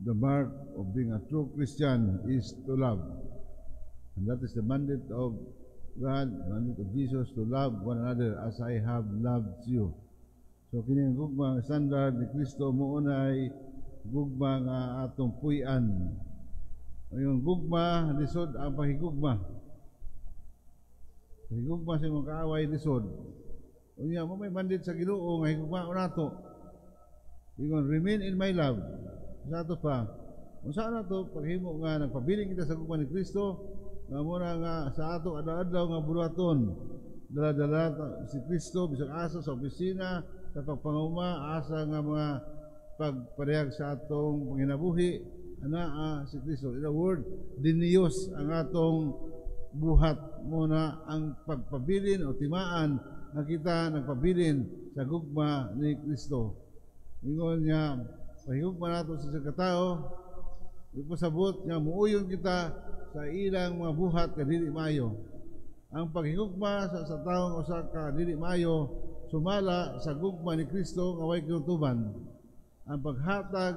The mark of being a true Christian is to love. And that is the mandate of God, mandate of Jesus, to love one another as I have loved you. So kining gugma nga standard ni Kristo mo unay gugma nga atong puy-an. Yung gugma lisod ang pahigugma. Higugma sa imong kaaway lisod. Unya mo may mandate sa Ginoo nga higugma nato. Ingon remain in my love. Sa ato pa. Unsa na to paghimo nga nagpabiling kita sa gugma ni Kristo nga mura nga sa ato adlaw-adlaw nga buhaton. Dala-dala si Kristo bisag asa sa opisina, sa pagpanguma, asa nga mga pagparehag sa atong panginabuhi, anaa si Kristo. In a word, diniyos ang atong buhat muna ang pagpabilin o timaan na kita nagpabilin sa gugma ni Kristo. Ingon niya, pahigugma nato sa katao, ipasabot nga muuyon kita sa ilang mga buhat ka dili maayo. Ang paghigugma sa taong usa ka dili maayo sumala sa gugma ni Kristo nga way kinutuban. Ang paghatag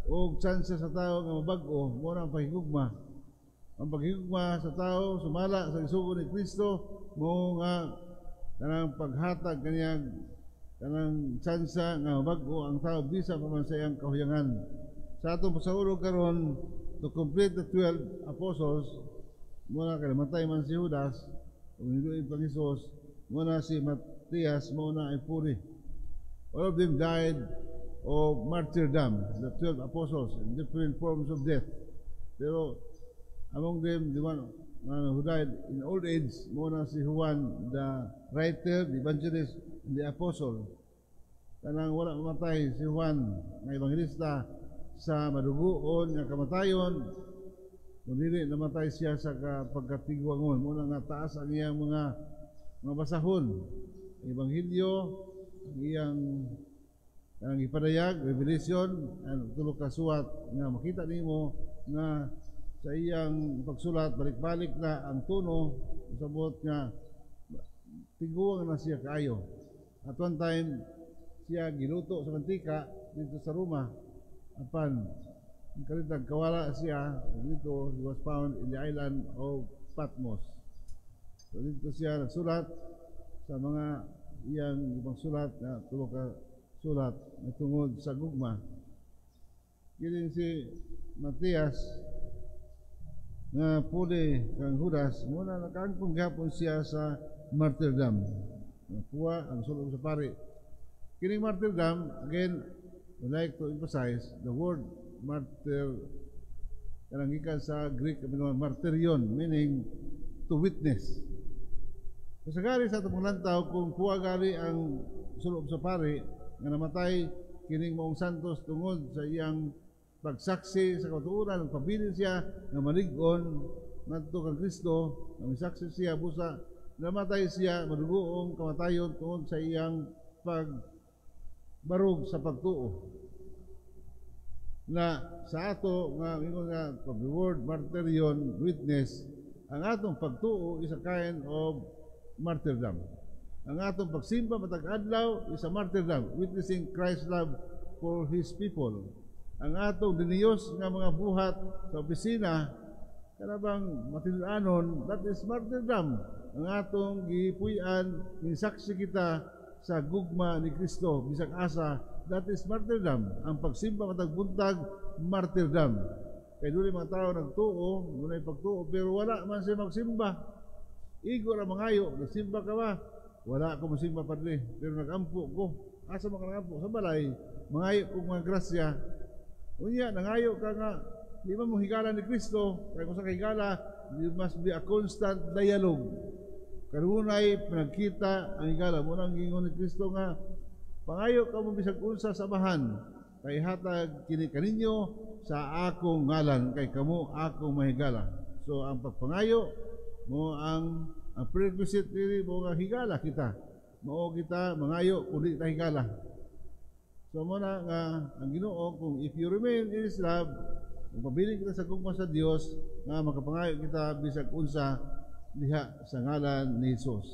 o tsansa sa tao nga mabag-o mo ang paghigugma. Ang paghigugma sa tao sumala sa isugo ni Kristo mo nga kanang paghatag kaniyang kanang tsansa nga mabag-o ang tao bisa pa man sa iyang kahuyangan. Sa atong pasaulog karon to complete the 12 apostles, muna kalimatay man si Judas, umiluin pang Isos, muna si Matias, muna ay puri. All of them died of martyrdom, the 12 apostles, in different forms of death. Pero among them, the one who died in old age, muna si Juan, the writer, the evangelist, and the apostle. Kanang wala mamatay si Juan, ang evangelista, sa madugoon nga kamatayon, kundi namatay siya sa pagkatigwangon. Muna nga taas ang iyang mga basahon. Ebanghelyo, ang iyang ipadayag, revelation, and tulog kasuwat nga makita nimo nga sa iyang pagsulat, balik-balik na ang tono, sabot nga tiguang na siya kayo. At one time, siya giluto sa mantika dito sa Roma. Apan, kalitag kawala siya dito, he was found in the island of Patmos. So dito siya nagsulat sa mga iyang ibang sulat na tulog ka sulat na tungod sa gugma. Kiling si Matias na puli kang Judas, muna nakangkong gapon siya sa martyrdom. Nakuha ang sulong sa pari. Kiling martyrdom, again, I would like to emphasize the word martyr, kalangikan sa Greek, martyryon, meaning to witness. Kasagari sa itong lantaw, kung kuwagali ang sulong sa pari, nga namatay, kining maong santos tungod sa iyang pagsaksi sa katuuran, pabilin siya na malig-on ngadto kang Kristo, na misaksi siya busa, namatay siya madugoong kamatayon tungod sa iyang pagbarog sa pagtuo. Na sa ato nga ingon nga pag-reward martyryon witness, ang atong pagtuo is a kind of martyrdom. Ang atong pagsimba matag adlaw is a martyrdom, witnessing Christ's love for His people. Ang atong diniyos nga mga buhat sa opisina, kanabang matilanon, that is martyrdom. Ang atong gipuy-an, minsaksi kita sa gugma ni Kristo, bisag asa, that is martyrdom. Ang pagsimba matag buntag, martyrdom. Kaya doon mga tao nagtuo, doon ay pagtuo, pero wala man siya magsimba. Igo ra mangayo, nagsimba ka ba? Wala ako masimba padre, pero nagampo ko. Asa mga nagampo? Sa balay, mangayo ko mga grasya. Unya, nangayo ka nga, di ba mo higala ni Kristo? Kaya kung sa higala, there must be a constant dialogue. Karunay, pinagkita ang higala. Munang gingon ni Kristo nga, pangayo ka mo bisag unsa sa bahan, kay hatag kini kaninyo sa akong ngalan, kay kamo akong mahigala. So ang pagpangayo mo ang prerequisite diri mo nga higala kita. Mao kita mangayo kundi ta higala. So muna nga ang Ginoo, kung if you remain in His love, kung pabiling kita sa gugma sa Dios, nga makapangayo kita bisag unsa diha sa ngalan ni Jesus.